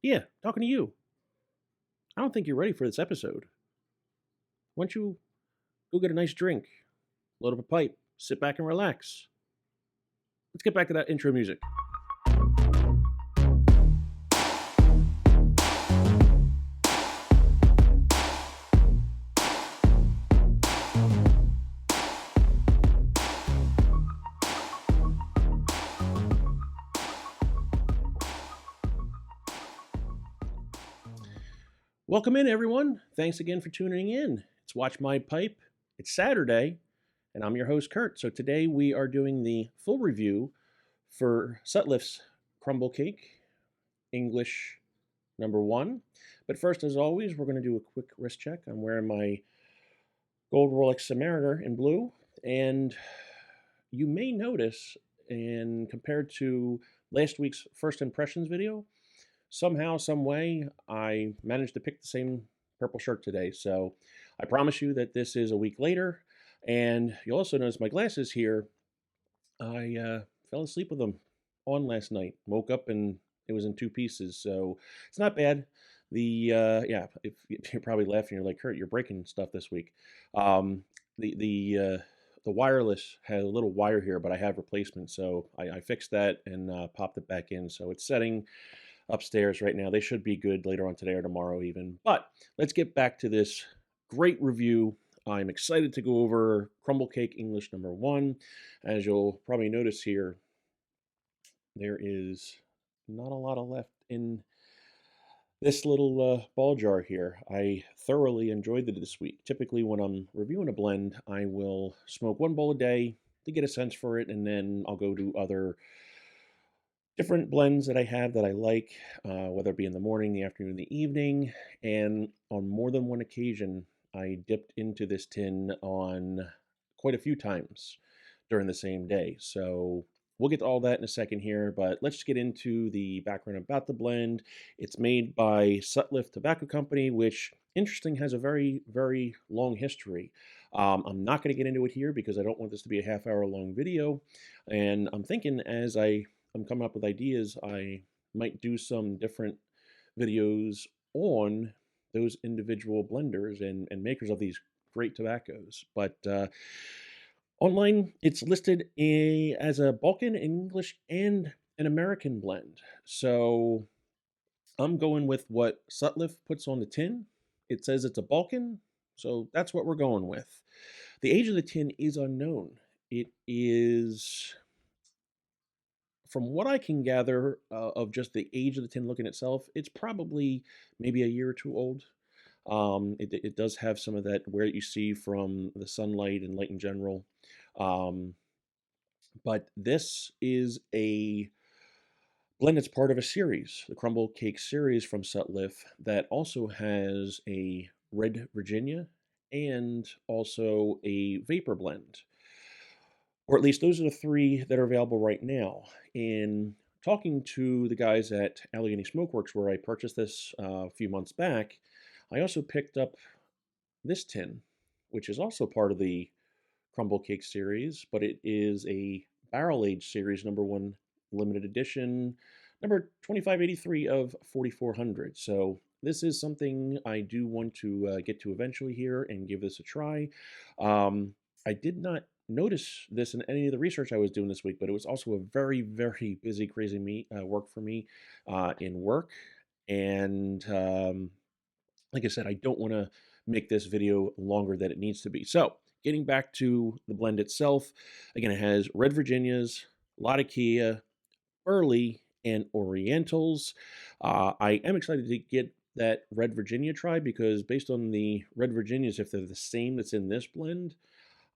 Yeah, talking to you. I don't think you're ready for this episode. Why don't you go get a nice drink, load up a pipe, sit back and relax? Let's get back to that intro music. Welcome in, everyone. Thanks again for tuning in. It's Watch My Pipe. It's Saturday, and I'm your host, Kurt. So today we are doing the full review for Sutliff's Crumble Cake, English #1. But first, as always, we're going to do a quick wrist check. I'm wearing my gold Rolex Submariner in blue, and you may notice, and compared to last week's first impressions video, somehow, some way, I managed to pick the same purple shirt today. So I promise you that this is a week later. And you'll also notice my glasses here. I fell asleep with them on last night. Woke up and it was in two pieces. So it's not bad. If you're probably laughing, you're like, Kurt, you're breaking stuff this week. The wireless had a little wire here, but I have replacement. So I fixed that and popped it back in. So it's setting upstairs right now. They should be good later on today or tomorrow even. But let's get back to this great review. I'm excited to go over Crumble Cake English #1. As you'll probably notice here, there is not a lot of left in this little ball jar here. I thoroughly enjoyed it this week. Typically when I'm reviewing a blend, I will smoke one bowl a day to get a sense for it, and then I'll go to other different blends that I have that I like, whether it be in the morning, the afternoon, the evening. And on more than one occasion, I dipped into this tin on quite a few times during the same day. So we'll get to all that in a second here, but let's just get into the background about the blend. It's made by Sutliff Tobacco Company, which, interesting, has a very, very long history. I'm not going to get into it here because I don't want this to be a half-hour long video. And I'm thinking as I'm coming up with ideas, I might do some different videos on those individual blenders and makers of these great tobaccos. But online, it's listed as a Balkan, English, and an American blend. So I'm going with what Sutliff puts on the tin. It says it's a Balkan, so that's what we're going with. The age of the tin is unknown. It is, from what I can gather of just the age of the tin looking itself, it's probably maybe a year or two old. It does have some of that wear you see from the sunlight and light in general. But this is a blend that's part of a series, the Crumble Cake series from Sutliff, that also has a Red Virginia and also a Vapor blend. Or at least those are the three that are available right now. In talking to the guys at Allegheny Smokeworks, where I purchased this a few months back, I also picked up this tin, which is also part of the Crumble Cake series, but it is a barrel age series #1 limited edition, number 2583 of 4400. So this is something I do want to get to eventually here and give this a try. I did not notice this in any of the research I was doing this week, but it was also a very, very busy, crazy work for me in work. And like I said, I don't want to make this video longer than it needs to be. So getting back to the blend itself, again, it has Red Virginias, Latakia, Early, and Orientals. I am excited to get that Red Virginia try because based on the Red Virginias, if they're the same that's in this blend,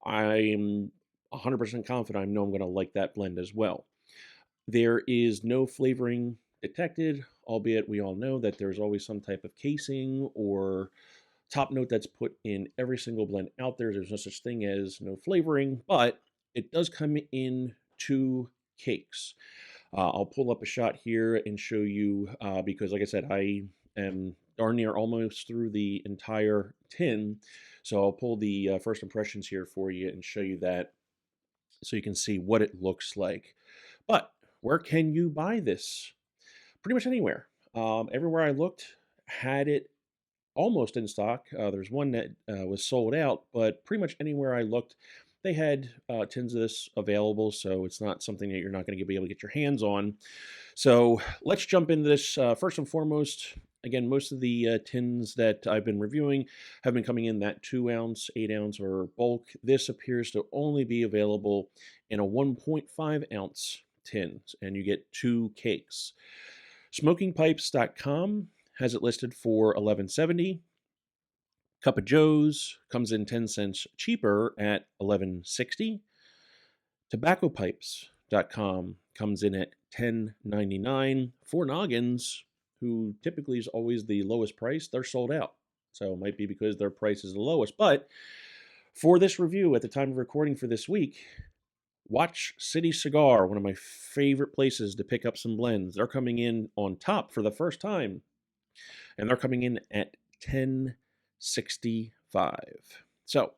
I'm 100% confident I know I'm going to like that blend as well. There is no flavoring detected, albeit we all know that there's always some type of casing or top note that's put in every single blend out there. There's no such thing as no flavoring, but it does come in 2 cakes. I'll pull up a shot here and show you because, like I said, I am darn near almost through the entire tin. So I'll pull the first impressions here for you and show you that so you can see what it looks like. But where can you buy this? Pretty much anywhere. Everywhere I looked had it almost in stock. There's one that was sold out, but pretty much anywhere I looked, they had tins of this available. So it's not something that you're not going to be able to get your hands on. So let's jump into this. First and foremost, again, most of the tins that I've been reviewing have been coming in that 2 ounce, 8 ounce, or bulk. This appears to only be available in a 1.5 ounce tin, and you get 2 cakes. SmokingPipes.com has it listed for $11.70. Cup of Joe's comes in 10 cents cheaper at $11.60. TobaccoPipes.com comes in at $10.99. Four Noggins, who typically is always the lowest price, they're sold out. So it might be because their price is the lowest. But for this review, at the time of recording for this week, Watch City Cigar, one of my favorite places to pick up some blends. They're coming in on top for the first time, and they're coming in at $10.65. So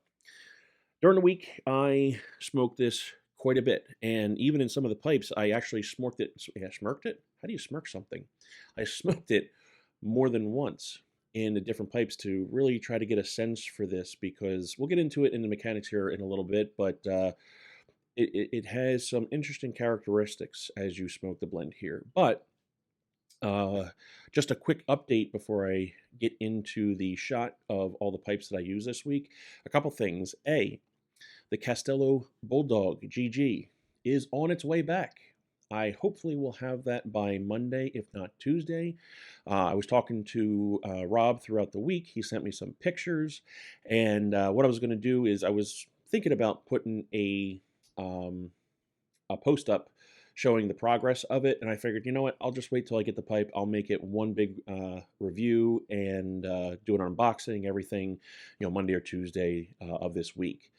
during the week, I smoked this quite a bit, and even in some of the pipes, I actually smoked it. Yeah, smirked it? How do you smirk something? I smoked it more than once in the different pipes to really try to get a sense for this, because we'll get into it in the mechanics here in a little bit, but it has some interesting characteristics as you smoke the blend here. But just a quick update before I get into the shot of all the pipes that I use this week. A couple things. A, the Castello Bulldog GG is on its way back. I hopefully will have that by Monday, if not Tuesday. I was talking to Rob throughout the week. He sent me some pictures, and what I was going to do is I was thinking about putting a post up showing the progress of it, and I figured, you know what, I'll just wait till I get the pipe. I'll make it one big review and do an unboxing, everything, Monday or Tuesday of this week.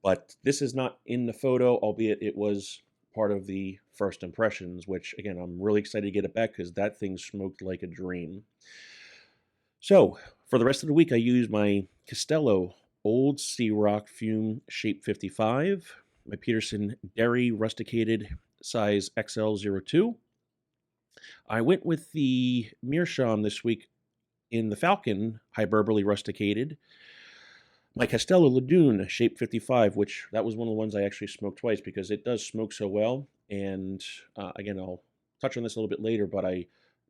But this is not in the photo, albeit it was part of the first impressions, which, again, I'm really excited to get it back because that thing smoked like a dream. So for the rest of the week, I used my Castello Old Sea Rock Fume Shape 55, my Peterson Derry Rusticated size XL02. I went with the Meerschaum this week in the Falcon Hyperbole Rusticated. My Castello Ladune Shape 55, which that was one of the ones I actually smoked twice because it does smoke so well. And again, I'll touch on this a little bit later, but I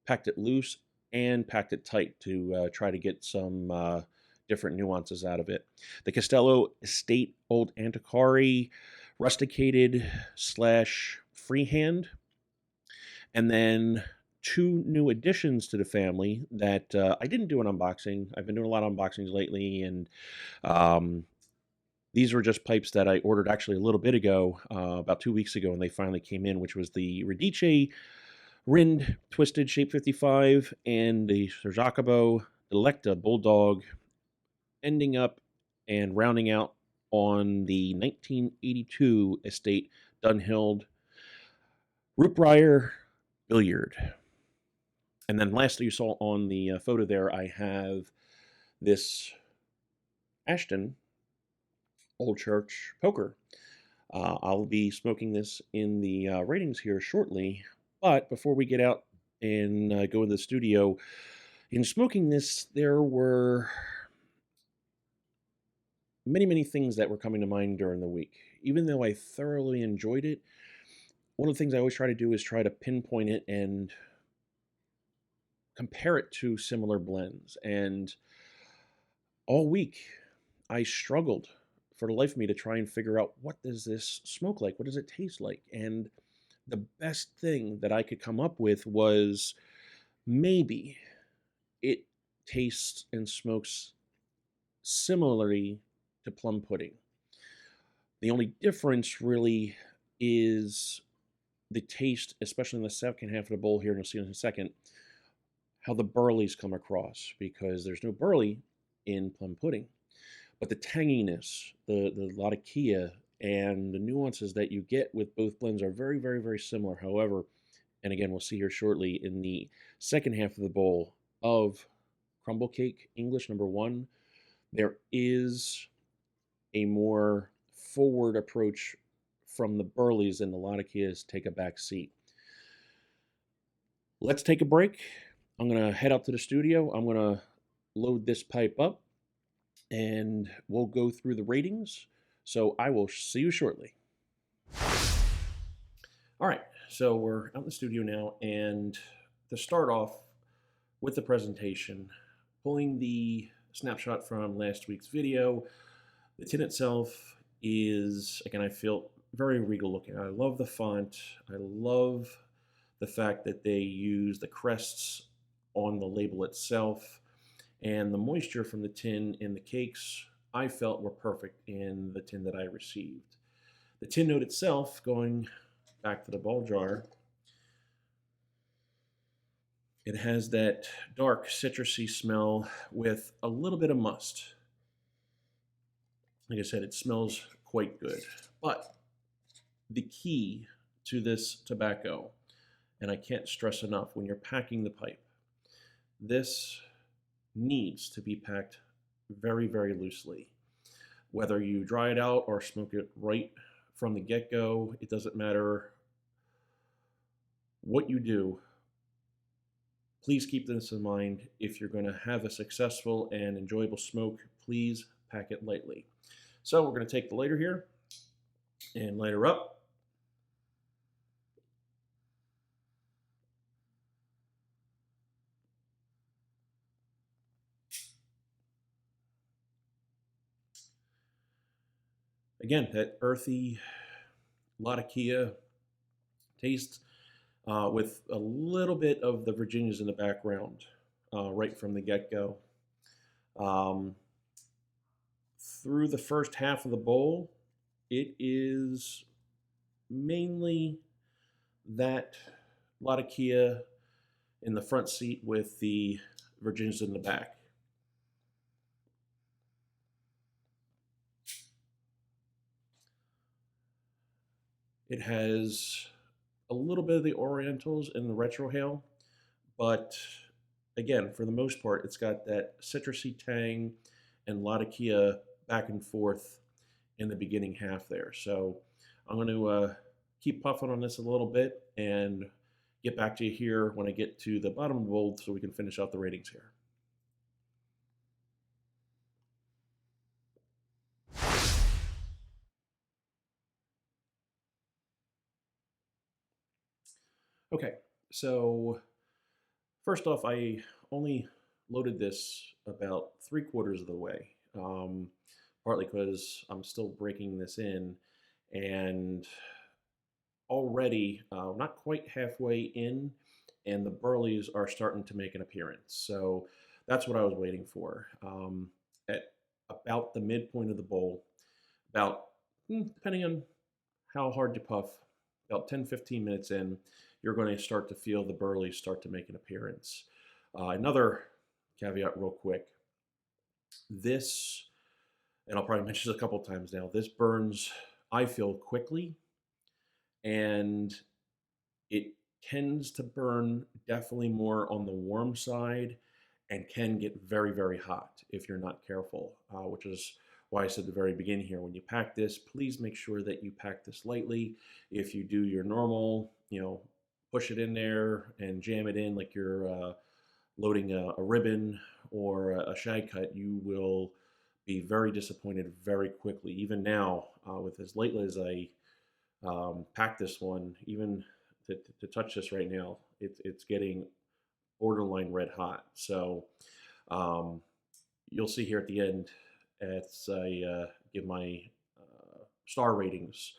packed it loose and packed it tight to try to get some different nuances out of it. The Castello Estate Old Antiquary Rusticated / Freehand. And then 2 new additions to the family that I didn't do an unboxing. I've been doing a lot of unboxings lately, and these were just pipes that I ordered actually a little bit ago, about 2 weeks ago, and they finally came in, which was the Radice Rind Twisted Shape 55 and the Jacobo Delecta Bulldog, ending up and rounding out on the 1982 Estate Dunhill Rootbriar Billiard. And then lastly, you saw on the photo there, I have this Ashton Old Church Poker. I'll be smoking this in the ratings here shortly. But before we get out and go to the studio, in smoking this, there were many, many things that were coming to mind during the week. Even though I thoroughly enjoyed it, one of the things I always try to do is try to pinpoint it and compare it to similar blends. And all week, I struggled for the life of me to try and figure out, what does this smoke like? What does it taste like? And the best thing that I could come up with was maybe it tastes and smokes similarly to plum pudding. The only difference really is the taste, especially in the second half of the bowl here, and you'll see in a second, how the burleys come across, because there's no burley in plum pudding. But the tanginess, the latakia, and the nuances that you get with both blends are very, very, very similar. However, and again, we'll see here shortly, in the second half of the bowl of Crumble Cake English #1, there is a more forward approach from the burleys, and the latakias take a back seat. Let's take a break, I'm going to head up to the studio. I'm going to load this pipe up and we'll go through the ratings. So I will see you shortly. All right, so we're out in the studio now, and to start off with the presentation, pulling the snapshot from last week's video, the tin itself is, again, I feel very regal looking. I love the font. I love the fact that they use the crests on the label itself, and the moisture from the tin in the cakes I felt were perfect in the tin that I received. The tin note itself, going back to the ball jar, it has that dark citrusy smell with a little bit of must. Like I said, it smells quite good. But the key to this tobacco, and I can't stress enough, when you're packing the pipe, this needs to be packed very, very loosely. Whether you dry it out or smoke it right from the get-go, it doesn't matter what you do. Please keep this in mind. If you're going to have a successful and enjoyable smoke, please pack it lightly. So we're going to take the lighter here and light her up. Again, that earthy Latakia taste with a little bit of the Virginias in the background right from the get-go. Through the first half of the bowl, it is mainly that Latakia in the front seat with the Virginias in the back. It has a little bit of the Orientals in the retrohale, but again, for the most part, it's got that citrusy tang and Latakia back and forth in the beginning half there. So I'm going to keep puffing on this a little bit and get back to you here when I get to the bottom of the bowl so we can finish out the ratings here. Okay, so first off, I only loaded this about 3/4 of the way, partly because I'm still breaking this in, and already not quite halfway in, and the burleys are starting to make an appearance. So that's what I was waiting for. At about the midpoint of the bowl, about, depending on how hard you puff, about 10-15 minutes in, you're going to start to feel the burleys start to make an appearance. Another caveat real quick, this, and I'll probably mention this a couple times now, this burns, I feel, quickly, and it tends to burn definitely more on the warm side and can get very, very hot if you're not careful, which is why I said at the very beginning here, when you pack this, please make sure that you pack this lightly. If you do your normal, push it in there and jam it in like you're loading a ribbon or a shag cut, you will be very disappointed very quickly. Even now, with as lightly as I pack this one, even to touch this right now, it's getting borderline red hot. So you'll see here at the end as I give my star ratings.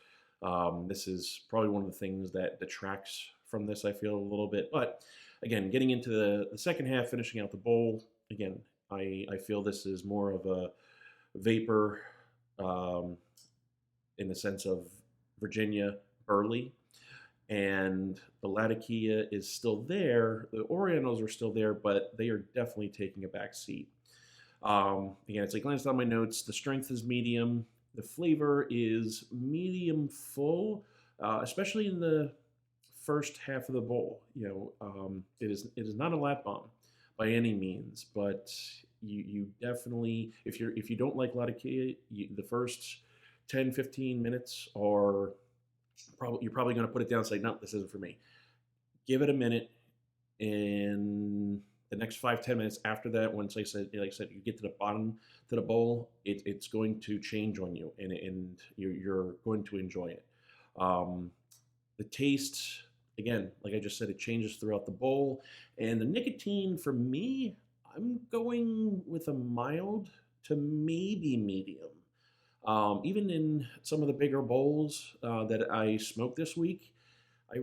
This is probably one of the things that detracts from this, I feel, a little bit. But again, getting into the second half, finishing out the bowl, again, I feel this is more of a vapor in the sense of Virginia burley, and the Latakia is still there. The Orientals are still there, but they are definitely taking a back seat. Again, it's like glanced on my notes. The strength is medium. The flavor is medium full, especially in the first half of the bowl. It is not a lap bomb by any means, but you definitely, if you don't like Latakia, the first 10-15 minutes are you're probably going to put it down and say, no, this isn't for me. Give it a minute. and the next 5-10 minutes after that, once like I said, you get to the bottom to the bowl, it's going to change on you, and you're going to enjoy it. Um, the taste, again, like I just said, it changes throughout the bowl, and the nicotine for me, I'm going with a mild to maybe medium. Even in some of the bigger bowls that I smoked this week, I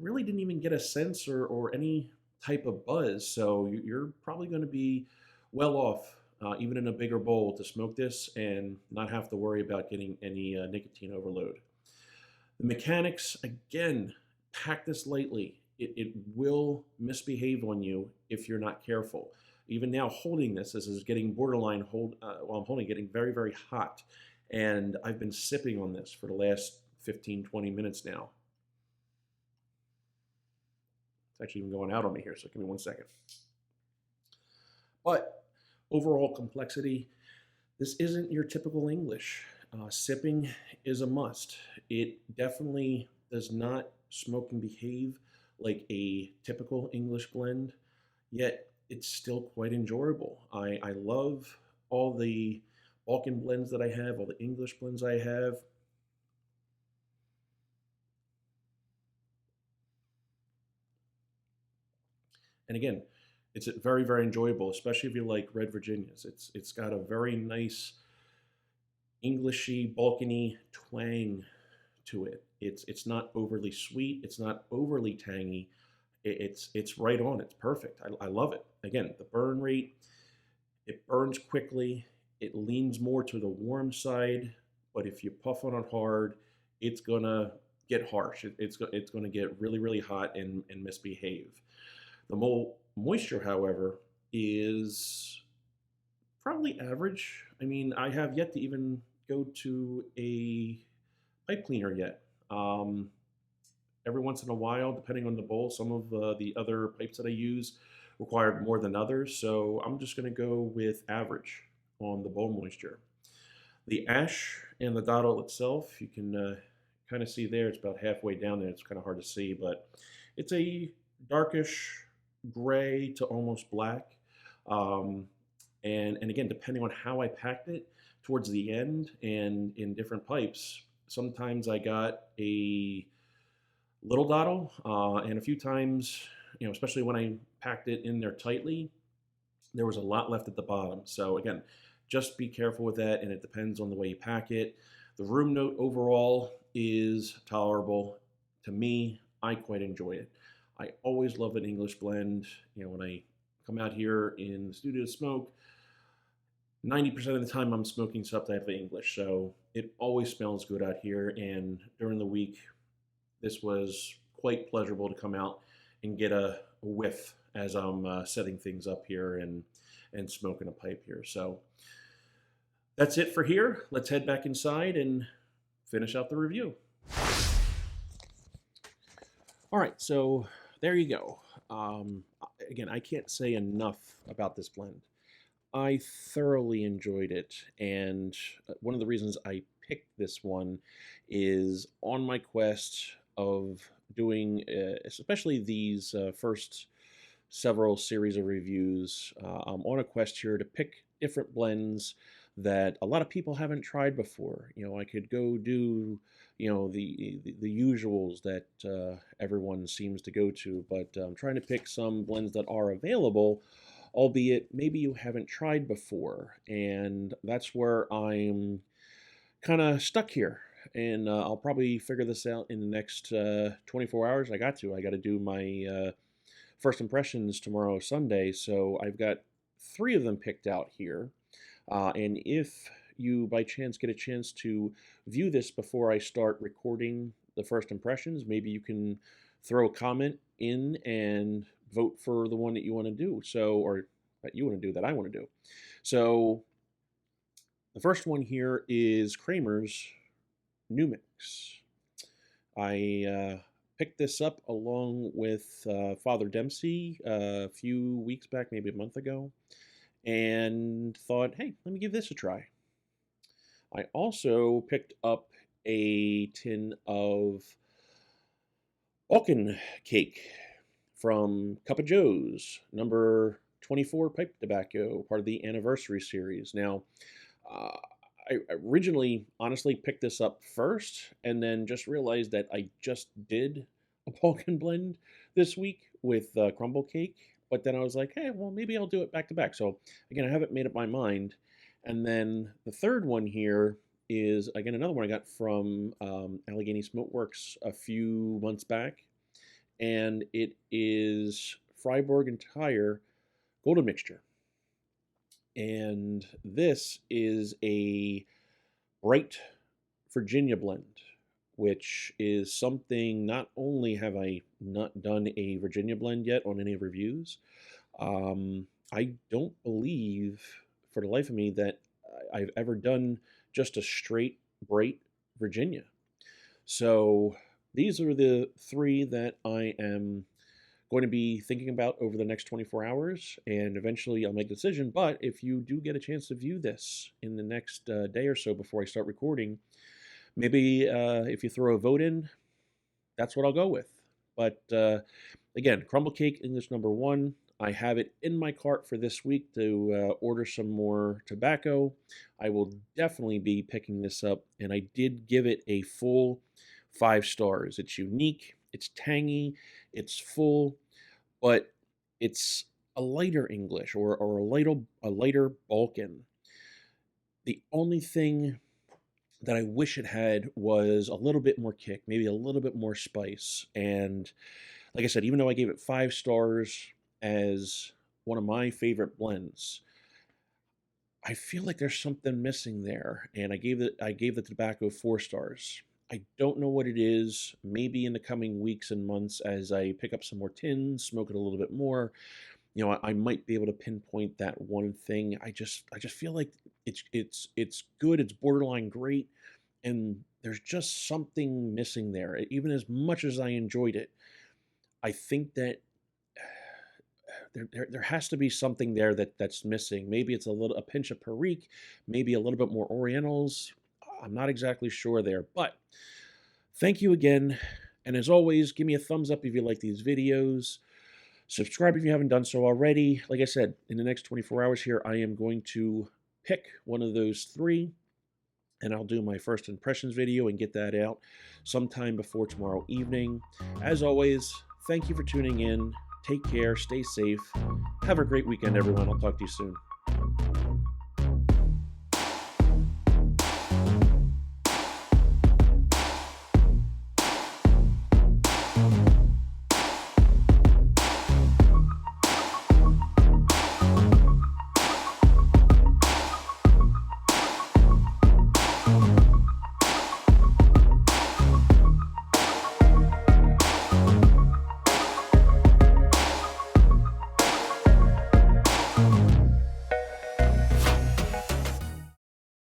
really didn't even get a sense or any type of buzz. So you're probably going to be well off, even in a bigger bowl, to smoke this and not have to worry about getting any nicotine overload. The mechanics, again, pack this lightly. It will misbehave on you if you're not careful. Even now, holding this is getting borderline while I'm holding, getting very, very hot. And I've been sipping on this for the last 15-20 minutes now. It's actually even going out on me here, so give me 1 second. But overall complexity, this isn't your typical English. Sipping is a must. It definitely does not smoke and behave like a typical English blend, yet it's still quite enjoyable. I love all the Balkan blends that I have, all the English blends I have. And again, it's very, very enjoyable, especially if you like red Virginias. It's got a very nice Englishy, Balkany twang to it. It's not overly sweet. It's not overly tangy. It's right on. It's perfect. I love it. Again, the burn rate, it burns quickly. It leans more to the warm side, but if you puff on it hard, it's gonna get harsh. It's gonna get really, really hot and misbehave. The moisture, however, is probably average. I mean, I have yet to even go to a pipe cleaner yet. Every once in a while, depending on the bowl, some of the other pipes that I use require more than others. So I'm just going to go with average on the bowl moisture. The ash and the dottle itself, you can kind of see there. It's about halfway down there. It's kind of hard to see, but it's a darkish gray to almost black. And again, depending on how I packed it towards the end and in different pipes, sometimes I got a little dottle, and a few times, especially when I packed it in there tightly, there was a lot left at the bottom. So again, just be careful with that, and it depends on the way you pack it. The room note overall is tolerable. To me, I quite enjoy it. I always love an English blend. When I come out here in the studio to smoke, 90% of the time I'm smoking something of English, so it always smells good out here. And during the week, this was quite pleasurable to come out and get a whiff as I'm setting things up here and smoking a pipe here. So that's it for here. Let's head back inside and finish out the review. All right, so there you go. Again, I can't say enough about this blend. I thoroughly enjoyed it, and one of the reasons I picked this one is on my quest of doing, especially these first several series of reviews. I'm on a quest here to pick different blends that a lot of people haven't tried before. I could go do, the usuals that everyone seems to go to, but I'm trying to pick some blends that are available, albeit maybe you haven't tried before, and that's where I'm kind of stuck here. And I'll probably figure this out in the next 24 hours. I got to do my first impressions tomorrow, Sunday, so I've got 3 of them picked out here. And if you by chance get a chance to view this before I start recording the first impressions, maybe you can throw a comment in and vote for the one that you want to do, or that you want to do that I want to do. So the first one here is Kramer's New Mix. I picked this up along with Father Dempsey a few weeks back, maybe a month ago, and thought, hey, let me give this a try. I also picked up a tin of Balkan Kake from Cup of Joe's, number 24 pipe tobacco, part of the anniversary series. Now, uh, I originally honestly picked this up first and then just realized that I just did a pumpkin blend this week with Crumble Cake. But then I was like, hey, well, maybe I'll do it back to back. So again, I haven't made up my mind. And then the third one here is, again, another one I got from Allegheny Smokeworks a few months back. And it is Freiburg and Tire Golden Mixture. And this is a bright Virginia blend, which is something, not only have I not done a Virginia blend yet on any reviews, I don't believe for the life of me that I've ever done just a straight bright Virginia. So these are the three that I am going to be thinking about over the next 24 hours, and eventually I'll make a decision. But if you do get a chance to view this in the next day or so before I start recording, maybe if you throw a vote in, that's what I'll go with. But again, Crumble Cake English number 1. I have it in my cart for this week to order some more tobacco. I will definitely be picking this up, and I did give it a full 5 stars. It's unique, it's tangy, it's full, but it's a lighter English or a lighter Balkan. The only thing that I wish it had was a little bit more kick, maybe a little bit more spice. And like I said, even though I gave it 5 stars as one of my favorite blends, I feel like there's something missing there. And I gave the tobacco 4 stars. I don't know what it is. Maybe in the coming weeks and months, as I pick up some more tins, smoke it a little bit more, I might be able to pinpoint that one thing. I just feel like it's good. It's borderline great, and there's just something missing there. Even as much as I enjoyed it, I think that there has to be something there that's missing. Maybe it's a pinch of Perique, maybe a little bit more Orientals. I'm not exactly sure there, but thank you again. And as always, give me a thumbs up if you like these videos. Subscribe if you haven't done so already. Like I said, in the next 24 hours here, I am going to pick one of those 3, and I'll do my first impressions video and get that out sometime before tomorrow evening. As always, thank you for tuning in. Take care, stay safe. Have a great weekend, everyone. I'll talk to you soon.